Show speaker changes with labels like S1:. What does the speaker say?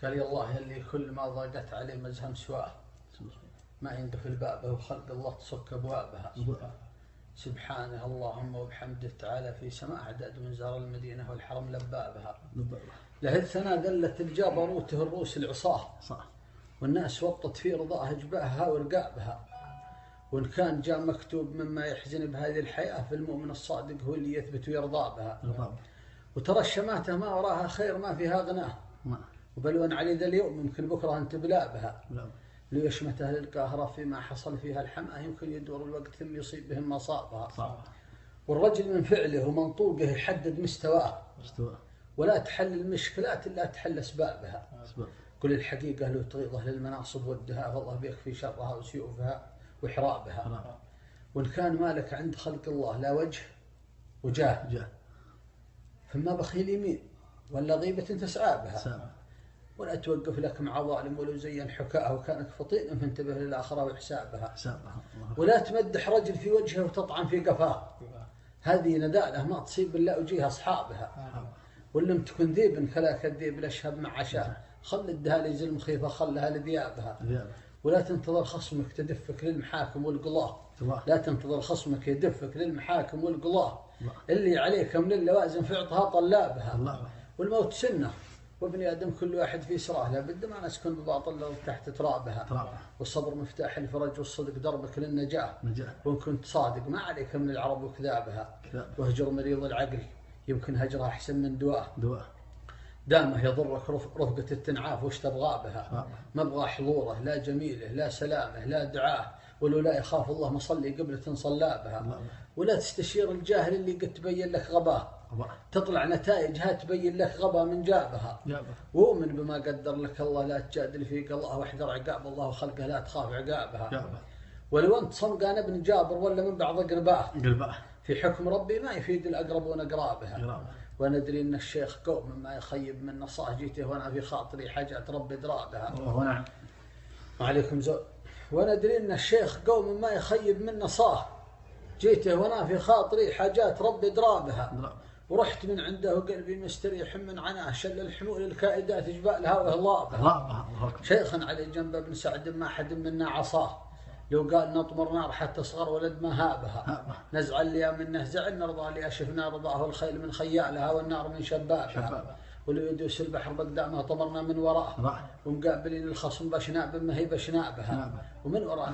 S1: قال يا الله اللي كل ما ضاقت عليه مزهم سواه ما يندخل بابه وخلق الله تصك أبوابها. سبحانه اللهم وبحمده تعالى في سماء عدد من زار المدينة والحرم لبابها. له الثناء قلت الجبروته الروس العصاه والناس وطت في رضاها جباهها ورقابها. وإن كان جاء مكتوب مما يحزن بهذه الحياة فالمؤمن الصادق هو اللي يثبت ويرضى بها. وترى الشماتة ما وراها خير ما فيها غناه وبلون علي ذا اليوم يمكن بكرة أن تبلى بها. لو يشمت أهل القاهرة فيما حصل فيها الحماة يمكن يدور الوقت ثم يصيب بهم مصابها. والرجل من فعله ومنطوقه يحدد مستواه ولا تحل المشكلات إلا تحل أسبابها. كل الحقيقة لو تغيظه للمناصب والدهاء فالله بيكفي شرها وسيوفها وإحرابها. وإن كان مالك عند خلق الله لا وجه وجاه فما بخيل يمين ولا غيبة تسعى بها. ولا توقف لك مع ظالم ولو زين حكاءه وكانك فطين فانتبه للآخرة وحسابها. ولا تمدح رجل في وجهه وتطعن في قفاه هذه ندالة ما تصيب إلا وجيه أصحابها. ولم تكن ذيب كلا كالذيب الأشهب مع عشاه خل الدهال يزل مخيفة خلها لذيابها. ولا تنتظر خصمك تدفك للمحاكم والقضاة. لا تنتظر خصمك يدفك للمحاكم والقضاة اللي عليك من اللوازم في عطها طلابها. والموت سنة وابن آدم كل واحد في سراه لابد ما نسكن بباطل لو تحت ترابها. والصبر مفتاح الفرج والصدق دربك للنجاة. وإن كنت صادق ما عليك من العرب وكذابها. واهجر مريض العقل يمكن هجرها أحسن من دواه. دامه يضرك رفقة التنعاف وش تبغى بها. ما ابغى حضوره لا جميله لا سلامه لا دعاه ولو لا يخاف الله مصلي قبلة صلى بها. ولا تستشير الجاهل اللي قد تبين لك غباه تطلع نتائجها تبين لك غبا من جابها. وؤمن بما قدر لك الله لا تجادل فيك الله واحذر عقاب الله وخلقه لا تخاف عقابها. ولو أنت صمقان ابن جابر ولا من بعض قرباه في حكم ربي ما يفيد الأقربون أقرابها. وندري أن الشيخ قوم ما يخيب من نصاه جيته وأنا في خاطري حاجات ربي درابها.
S2: نعم.
S1: وعليكم زود. وندري أن الشيخ قوم ما يخيب من نصاه جيته وأنا في خاطري حاجات ربي درابها. ورحت من عنده قلبي مستريح من عناه شل الحمول الكائدات جبالها وهضابها. شيخا علي جنب ابن سعد ما حد منا عصاه لو قال نطمر نار حتى صغر ولد ما هابها. نزع اللي منه زعل نرضى لي شفنا رضاه الخيل من خيالها والنار من شبابها. ولو يدوس البحر بقدامها طمرنا من وراه ومقابلين الخصم بشناب ما هي بشنابها ومن وراه